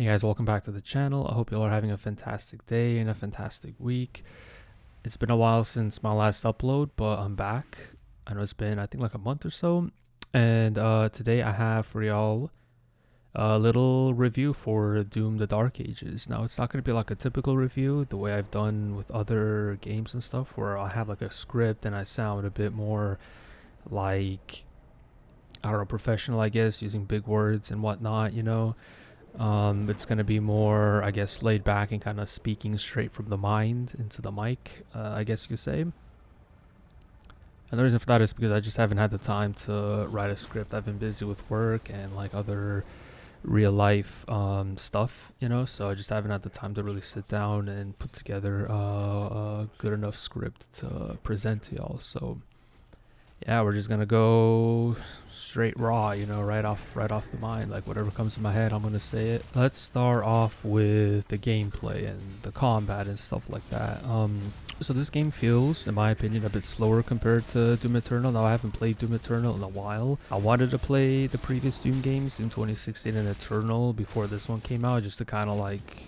Hey guys, welcome back to the channel. I hope you all are having a fantastic day and a fantastic week. It's been a while since my last upload, but I'm back. I know it's been, I think, like a month or so. And today I have for y'all a little review for Doom the Dark Ages. Now, it's not going to be like a typical review the way I've done with other games and stuff, where I'll have like a script and I sound a bit more like, I don't know, professional, I guess, using big words and whatnot. It's going to be more, I guess, laid back and kind of speaking straight from the mind into the mic, I guess you could say. And the reason for that is because I just haven't had the time to write a script. I've been busy with work and like other real life stuff, so I just haven't had the time to really sit down and put together a good enough script to present to y'all. So yeah, we're just gonna go straight raw, right off the mind, like whatever comes to my head, I'm gonna say it. Let's start off with the gameplay and the combat and stuff like that. So this game feels, in my opinion, a bit slower compared to Doom Eternal. Now, I haven't played Doom Eternal in a while. I wanted to play the previous Doom games, Doom 2016 and Eternal, before this one came out, just to kind of like,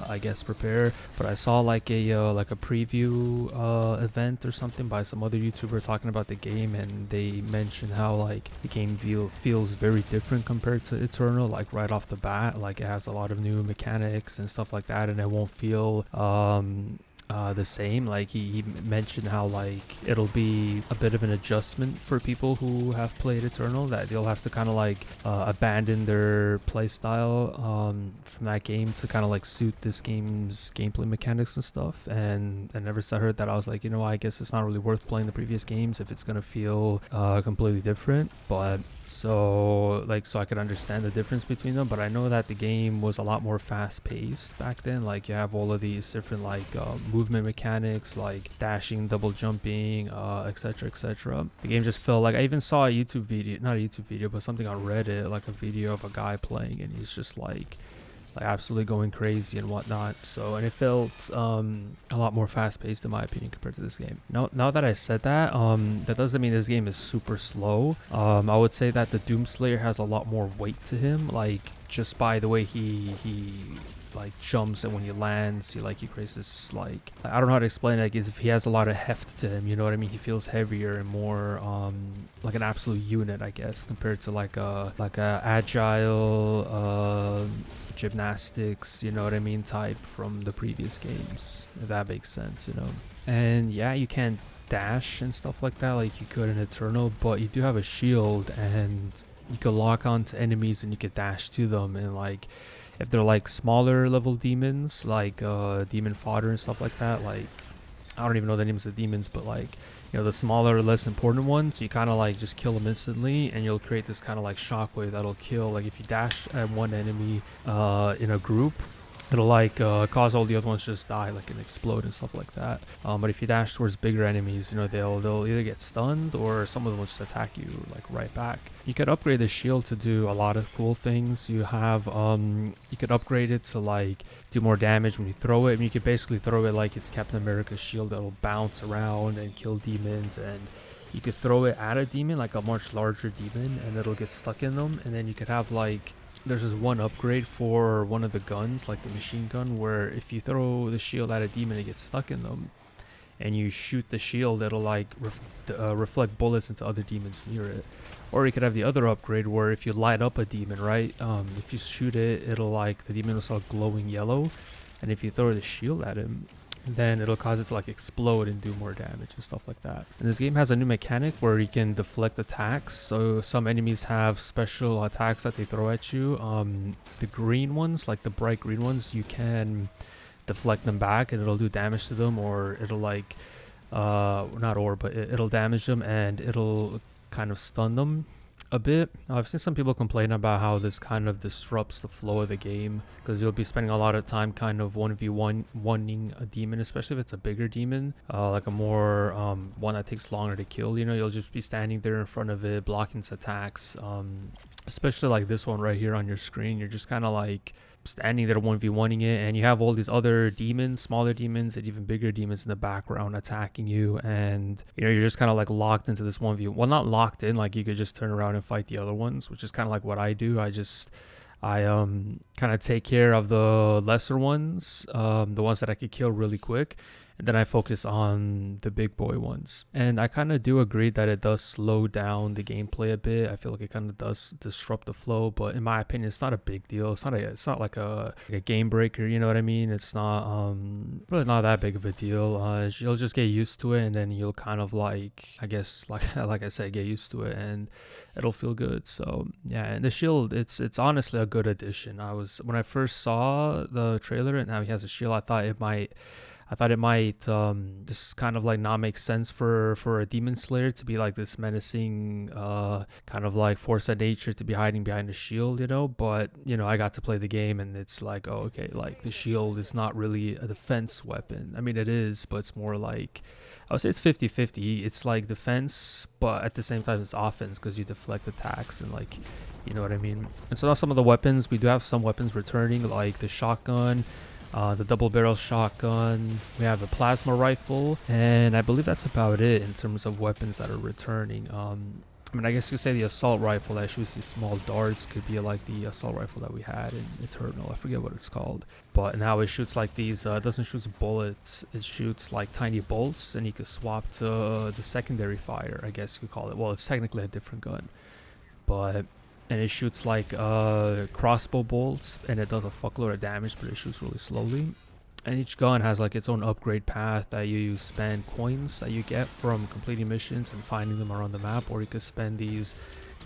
I guess, prepare. But I saw like a preview event or something by some other YouTuber talking about the game, and they mentioned how like the game feels very different compared to Eternal, like right off the bat. Like it has a lot of new mechanics and stuff like that, and it won't feel the same. Like he mentioned how like it'll be a bit of an adjustment for people who have played Eternal, that they'll have to kind of like abandon their play style from that game to kind of like suit this game's gameplay mechanics and stuff. And ever since I heard that, I was like, I guess it's not really worth playing the previous games if it's gonna feel completely different. But so I could understand the difference between them. But I know that the game was a lot more fast paced back then. Like you have all of these different like movement mechanics, like dashing, double jumping, etc. The game just felt like, I even saw a YouTube video, not a YouTube video, but something on Reddit, like a video of a guy playing, and he's just like absolutely going crazy and whatnot. So, and it felt a lot more fast-paced in my opinion compared to this game. Now that I said that, that doesn't mean this game is super slow. I would say that the Doomslayer has a lot more weight to him, like just by the way he like jumps, and when he lands, he creates this, like, I don't know how to explain it, like as if he has a lot of heft to him, you know what I mean? He feels heavier and more like an absolute unit, I guess, compared to like a agile gymnastics, you know what I mean, type from the previous games, if that makes sense. And yeah, you can't dash and stuff like that like you could in Eternal, but you do have a shield, and you could lock onto enemies and you could dash to them. And like if they're like smaller level demons, like demon fodder and stuff like that, like I don't even know the names of the demons, but like, the smaller, less important ones, you kind of like just kill them instantly, and you'll create this kind of like shockwave that'll kill. Like if you dash at one enemy in a group, it'll like cause all the other ones to just die, like, and explode and stuff like that. But if you dash towards bigger enemies, they'll either get stunned, or some of them will just attack you like right back. You could upgrade the shield to do a lot of cool things. You have you could upgrade it to like do more damage when you throw it. I mean, you could basically throw it like it's Captain America's shield that'll bounce around and kill demons. And you could throw it at a demon, like a much larger demon, and it'll get stuck in them. And then you could have like, there's this one upgrade for one of the guns, like the machine gun, where if you throw the shield at a demon, it gets stuck in them, and you shoot the shield, it'll like reflect bullets into other demons near it. Or you could have the other upgrade where if you light up a demon, right, if you shoot it, it'll like, the demon will start glowing yellow, and if you throw the shield at him, then it'll cause it to like explode and do more damage and stuff like that. And this game has a new mechanic where you can deflect attacks. So some enemies have special attacks that they throw at you. The green ones, like the bright green ones, you can deflect them back and it'll do damage to them, or it'll like it'll damage them and it'll kind of stun them a bit. Now, I've seen some people complain about how this kind of disrupts the flow of the game, because you'll be spending a lot of time kind of 1v1ing a demon, especially if it's a bigger demon, like a more one that takes longer to kill. You'll just be standing there in front of it, blocking its attacks, especially like this one right here on your screen. You're just kind of like standing there 1v1ing it, and you have all these other demons, smaller demons and even bigger demons in the background attacking you, and you're just kind of like locked into this 1v1. Well, not locked in, like you could just turn around and fight the other ones, which is kind of like what I do. I kind of take care of the lesser ones, the ones that I could kill really quick, and then I focus on the big boy ones. And I kind of do agree that it does slow down the gameplay a bit. I feel like it kind of does disrupt the flow, but in my opinion, it's not a big deal. It's not like a game breaker. You know what I mean? It's not really not that big of a deal. You'll just get used to it, and then you'll kind of like, I guess, like I said, get used to it, and it'll feel good. So yeah, and the shield, it's honestly a good addition. When I first saw the trailer and now he has a shield, I thought it might just kind of like not make sense for a demon slayer to be like this menacing kind of like force of nature to be hiding behind a shield, you know. But you know, I got to play the game and it's like, oh, okay, like the shield is not really a defense weapon. I mean, it is, but it's more like, I would say it's 50-50. It's like defense, but at the same time it's offense because you deflect attacks and like, you know what I mean. And so now some of the weapons, we do have some weapons returning, like the shotgun, the double barrel shotgun, we have a plasma rifle, and I believe that's about it in terms of weapons that are returning. I mean, I guess you could say the assault rifle that shoots these small darts could be like the assault rifle that we had in Eternal. I forget what it's called. But now it shoots like these, it doesn't shoot bullets, it shoots like tiny bolts, and you could swap to the secondary fire, I guess you could call it. Well, it's technically a different gun, but and it shoots like crossbow bolts, and it does a fuckload of damage, but it shoots really slowly. And each gun has like its own upgrade path that you spend coins that you get from completing missions and finding them around the map, or you could spend these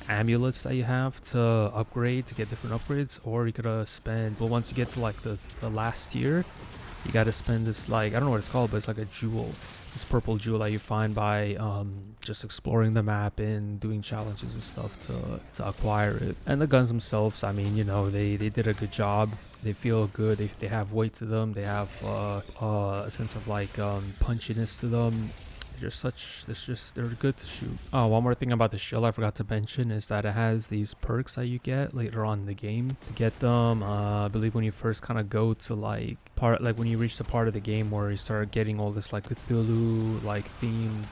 amulets that you have to upgrade to get different upgrades, or you could spend, well, once you get to like the last tier, you got to spend this, like, I don't know what it's called, but it's like a jewel, this purple jewel that you find by just exploring the map and doing challenges and stuff to acquire it. And the guns themselves, I mean, you know, they did a good job. They feel good. They have weight to them. They have a sense of like punchiness to them. They're good to shoot. Oh, one more thing about the shield I forgot to mention is that it has these perks that you get later on in the game. To get them, I believe when you first kind of go to like when you reach the part of the game where you start getting all this like Cthulhu like themed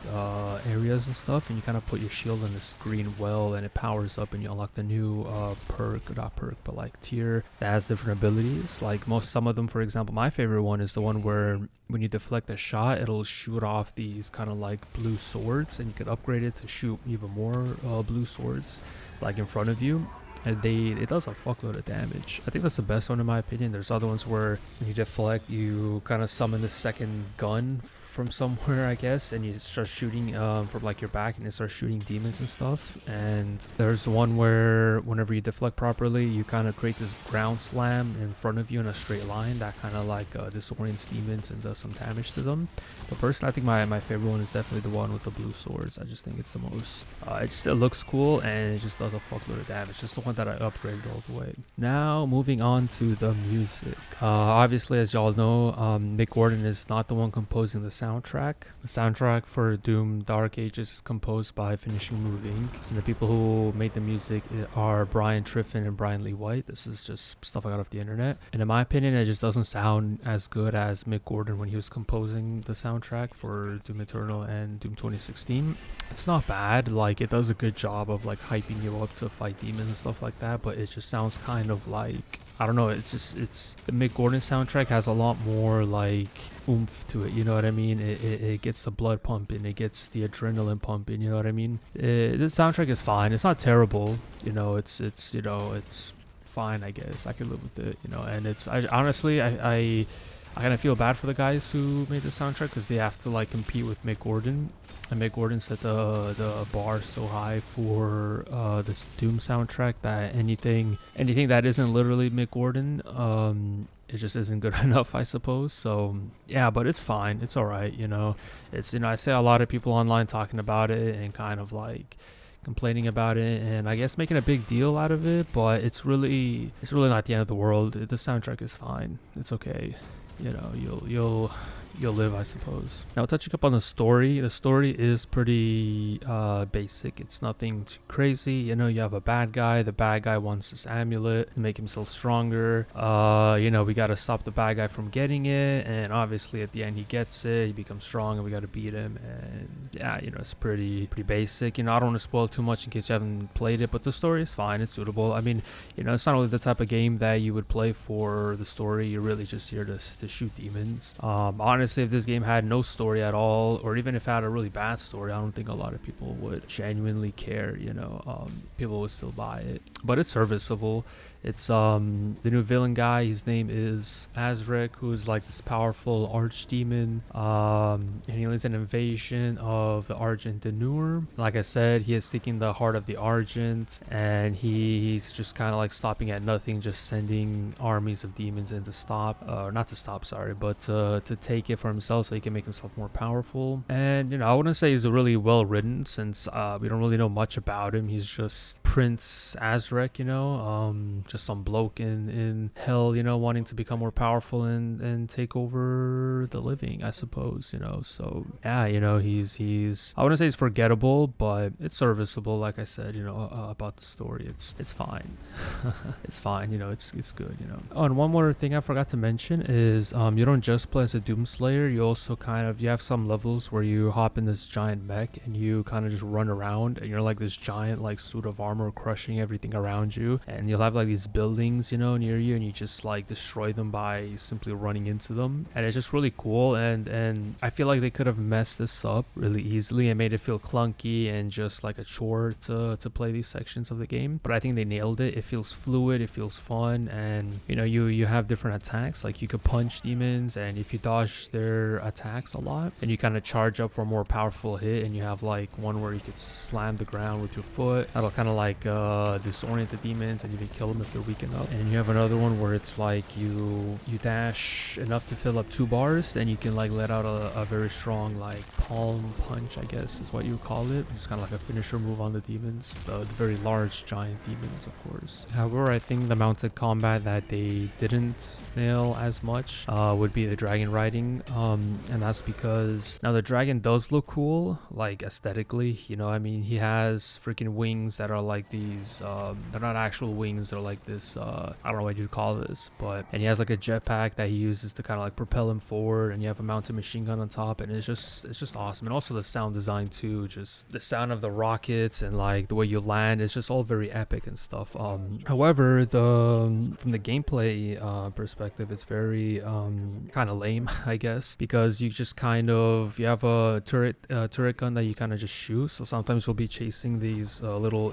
areas and stuff, and you kind of put your shield in this green well, and it powers up, and you unlock the new not perk, but like tier that has different abilities. Like some of them, for example, my favorite one is the one where when you deflect a shot, it'll shoot off these kind of like blue swords, and you can upgrade it to shoot even more blue swords like in front of you, and it does a fuckload of damage. I think that's the best one in my opinion. There's other ones where when you deflect, you kind of summon the second gun from somewhere, I guess, and you start shooting from like your back, and you start shooting demons and stuff. And there's one where whenever you deflect properly, you kind of create this ground slam in front of you in a straight line that kind of like disorients demons and does some damage to them. But personally, I think my favorite one is definitely the one with the blue swords. I just think it's the most it looks cool, and it just does a fuckload of damage. Just the one that I upgraded all the way. Now moving on to the music. Obviously, as y'all know, Mick Gordon is not the one composing the soundtrack. The soundtrack for Doom Dark Ages is composed by Finishing Move Inc. And the people who made the music are Brian Triffin and Brian Lee White. This is just stuff I got off the internet. And in my opinion, it just doesn't sound as good as Mick Gordon when he was composing the soundtrack for Doom Eternal and Doom 2016. It's not bad. Like, it does a good job of like hyping you up to fight demons and stuff like that, but it just sounds kind of like, I don't know, it's the Mick Gordon soundtrack has a lot more like oomph to it, you know what I mean? It gets the blood pumping, it gets the adrenaline pumping, you know what I mean? The soundtrack is fine. It's not terrible, you know, it's you know, it's fine, I guess. I could live with it, you know. And honestly, I kind of feel bad for the guys who made the soundtrack because they have to like compete with Mick Gordon. And Mick Gordon set the bar so high for this Doom soundtrack that anything that isn't literally Mick Gordon, it just isn't good enough, I suppose. So yeah, but it's fine. It's all right, you know. It's, you know, I see a lot of people online talking about it and kind of like complaining about it, and I guess making a big deal out of it, but it's really not the end of the world. The soundtrack is fine. It's okay. You know, you'll live, I suppose. Now, touching up on the story is pretty basic. It's nothing too crazy. You know, you have a bad guy. The bad guy wants this amulet to make himself stronger. You know, we gotta stop the bad guy from getting it, and obviously at the end he gets it. He becomes strong, and we gotta beat him. And yeah, you know, it's pretty basic. You know, I don't want to spoil too much in case you haven't played it, but the story is fine. It's suitable. I mean, you know, it's not really the type of game that you would play for the story. You're really just here to shoot demons. Honestly, if this game had no story at all, or even if it had a really bad story, I don't think a lot of people would genuinely care. You know, people would still buy it, but it's serviceable. It's the new villain guy. His name is Azrek, who's like this powerful archdemon. And he leads an invasion of the Argent Denur. Like I said, he is seeking the heart of the Argent, and he's just kind of like stopping at nothing, just sending armies of demons in to stop, not to stop, sorry, but to take it for himself so he can make himself more powerful. And you know, I wouldn't say he's really well written, since we don't really know much about him. He's just Prince Azrek, you know, just some bloke in hell, you know, wanting to become more powerful and take over the living, I suppose, you know. So yeah, you know, he's I wouldn't say he's forgettable, but it's serviceable. Like I said, you know, about the story, it's fine. It's fine, you know, it's good, you know. Oh, and one more thing I forgot to mention is you don't just play as a Doomslayer. You also you have some levels where you hop in this giant mech and you kind of just run around, and you're like this giant like suit of armor crushing everything around you, and you'll have like these buildings, you know, near you, and you just like destroy them by simply running into them. And it's just really cool, and I feel like they could have messed this up really easily and made it feel clunky and just like a chore to play these sections of the game. But I think they nailed it. It feels fluid, it feels fun, and you know, you have different attacks. Like you could punch demons, and if you dodge their attacks a lot, and you kind of charge up for a more powerful hit, and you have like one where you could slam the ground with your foot. That'll kind of like disorient the demons, and you can kill them if they're weak enough. And you have another one where it's like you dash enough to fill up 2 bars, then you can like let out a very strong like palm punch, I guess is what you would call it. It's kind of like a finisher move on the demons, the very large giant demons, of course. However, I think the mounted combat that they didn't nail as much would be the dragon riding, and that's because now the dragon does look cool, like aesthetically, you know. I mean, he has freaking wings that are like these they're not actual wings, they're like this I don't know what you'd call this, and he has like a jetpack that he uses to kind of like propel him forward, and you have a mounted machine gun on top, and it's just awesome. And also the sound design too, just the sound of the rockets and like the way you land, it's just all very epic and stuff. However, from the gameplay perspective, it's very kind of lame, I guess, because you just you have a turret gun that you kind of just shoot. So sometimes you'll be chasing these little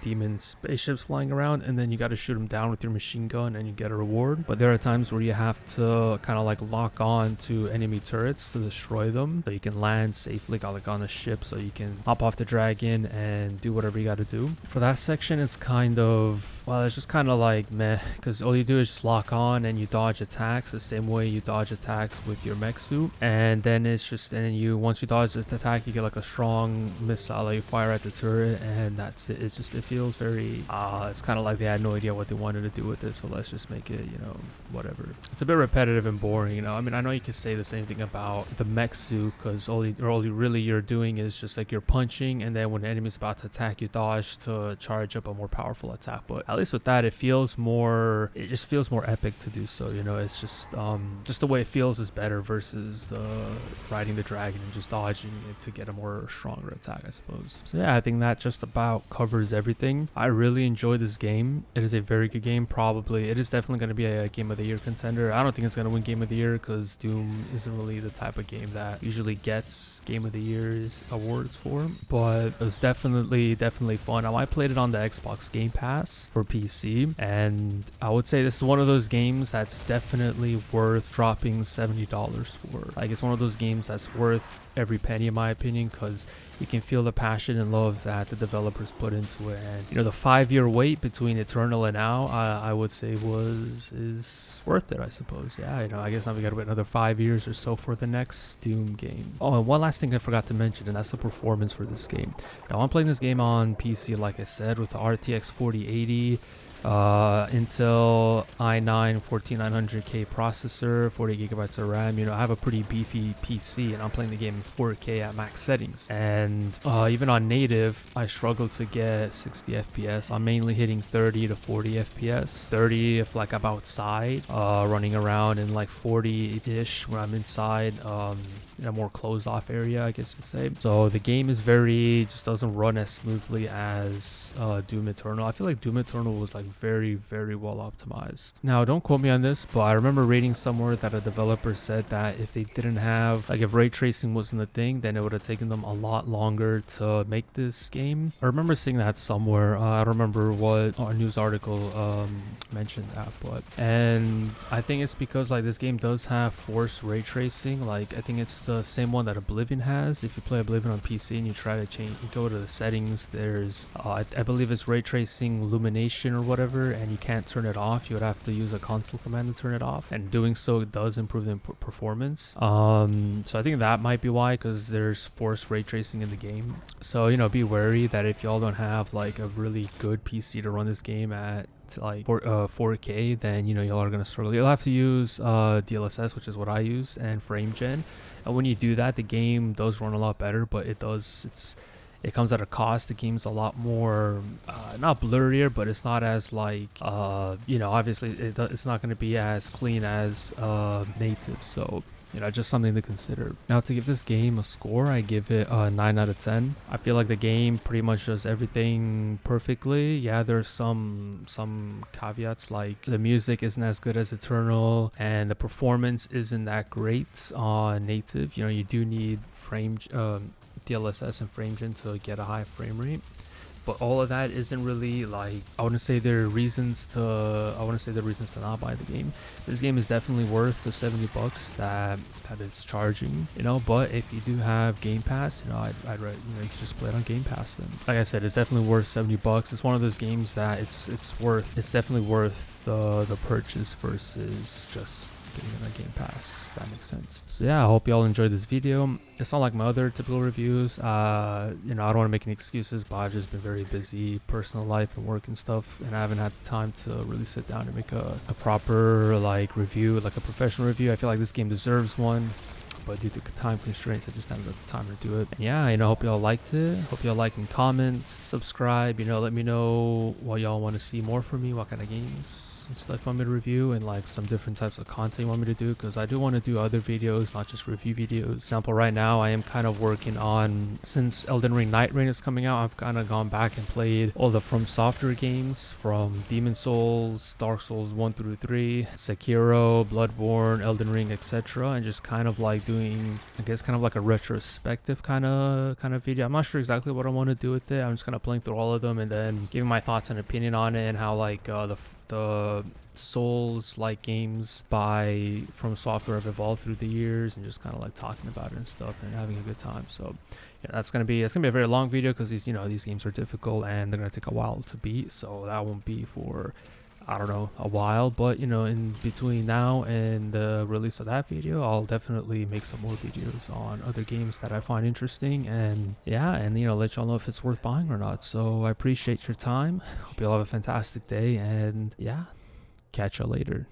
demon spaceships flying around, and then you got to shoot them down with your machine gun and you get a reward. But there are times where you have to kind of like lock on to enemy turrets to destroy them, so you can land safely, like on a ship, so you can hop off the dragon and do whatever you got to do. For that section, it's it's just kind of like meh, because all you do is just lock on and you dodge attacks the same way you dodge attacks with your mech suit. And then once you dodge the attack, you get like a strong missile that you fire at the turret, and that's it. It feels very it's kind of like they had no idea what they wanted to do with it, so let's just make it, you know, whatever. It's a bit repetitive and boring, you know. I mean, I know you could say the same thing about the mech suit, because all you're doing is just like you're punching, and then when the enemy's about to attack, you dodge to charge up a more powerful attack. But at least with that, it just feels more epic to do so, you know. It's just the way it feels is better versus the riding the dragon and just dodging it to get a more stronger attack, I suppose. So yeah, I think that just about covers everything. I really enjoyed this game. It is a very good game. It is definitely going to be a Game of the Year contender. I don't think it's going to win Game of the Year, because Doom isn't really the type of game that usually gets Game of the Year's awards for, but it was definitely fun. Now, I played it on the Xbox Game Pass for PC, and I would say this is one of those games that's definitely worth dropping $70 for. Like, it's one of those games that's worth every penny, in my opinion, because you can feel the passion and love that the developers put into it. And you know, the 5-year wait between Eternal and now, I would say is worth it, I suppose. Yeah, you know, I guess now we gotta wait another 5 years or so for the next Doom game. Oh, and one last thing I forgot to mention, and that's the performance for this game. Now, I'm playing this game on PC, like I said, with the RTX 4080. Intel i9 14900K processor, 40 gigabytes of RAM. I have a pretty beefy PC, and I'm playing the game in 4K at max settings. And even on native, I struggle to get 60 FPS. I'm mainly hitting 30 to 40 FPS. 30 if like I'm outside, running around, and like 40-ish when I'm inside, in a more closed off area, I guess you could say. So the game is just doesn't run as smoothly as Doom Eternal. I feel like Doom Eternal was like very, very well optimized. Now, don't quote me on this, but I remember reading somewhere that a developer said that if they didn't have, like if ray tracing wasn't a thing, then it would have taken them a lot longer to make this game. I remember seeing that somewhere. I don't remember what a news article mentioned that, and I think it's because like this game does have forced ray tracing. Like I think it's the same one that Oblivion has. If you play Oblivion on PC and you try to change, you go to the settings, there's I believe it's ray tracing illumination or whatever, and you can't turn it off. You would have to use a console command to turn it off, and doing so it does improve the performance. So I think that might be why, because there's forced ray tracing in the game. So be wary that if y'all don't have like a really good PC to run this game at like 4K, then y'all are gonna struggle. You'll have to use DLSS, which is what I use, and frame gen. And when you do that, the game does run a lot better, but it comes at a cost. The game's a lot more not blurrier, but it's not as like obviously it's not going to be as clean as native. So just something to consider. Now, to give this game a score, I give it a 9 out of 10. I feel like the game pretty much does everything perfectly. Yeah, there's some caveats, like the music isn't as good as Eternal, and the performance isn't that great on native. You do need DLSS and frame gen to get a high frame rate. But all of that isn't really like, I wouldn't say there are reasons to not buy the game. This game is definitely worth the $70 that it's charging, but if you do have Game Pass, I'd you can just play it on Game Pass then. Like I said, it's definitely worth $70. It's one of those games that it's definitely worth the purchase versus just getting it on Game Pass, if that makes sense. So yeah, I hope y'all enjoyed this video. It's not like my other typical reviews. I don't want to make any excuses, but I've just been very busy, personal life and work and stuff, and I haven't had the time to really sit down and make a proper like review, like a professional review. I feel like this game deserves one, but due to time constraints, I just haven't got the time to do it. And yeah, hope y'all liked it. Hope y'all like and comment, subscribe. Let me know what y'all want to see more from me, what kind of games and stuff you want me to review, and like some different types of content you want me to do, because I do want to do other videos, not just review videos. For example, right now I am kind of working on, since Elden Ring Night Reign is coming out, I've kind of gone back and played all the From Software games, from Demon Souls, Dark Souls 1 through 3, Sekiro, Bloodborne, Elden Ring, etc., and just kind of like doing, I guess, kind of like a retrospective kind of video. I'm not sure exactly what I want to do with it. I'm just kind of playing through all of them and then giving my thoughts and opinion on it, and how like the Souls like games by From Software have evolved through the years, and just kind of like talking about it and stuff and having a good time. So yeah, that's gonna be a very long video, because these games are difficult and they're gonna take a while to beat, so that won't be for, I don't know, a while. But in between now and the release of that video, I'll definitely make some more videos on other games that I find interesting, and yeah, and let y'all know if it's worth buying or not. So I appreciate your time. Hope y'all have a fantastic day, and yeah, catch y'all later.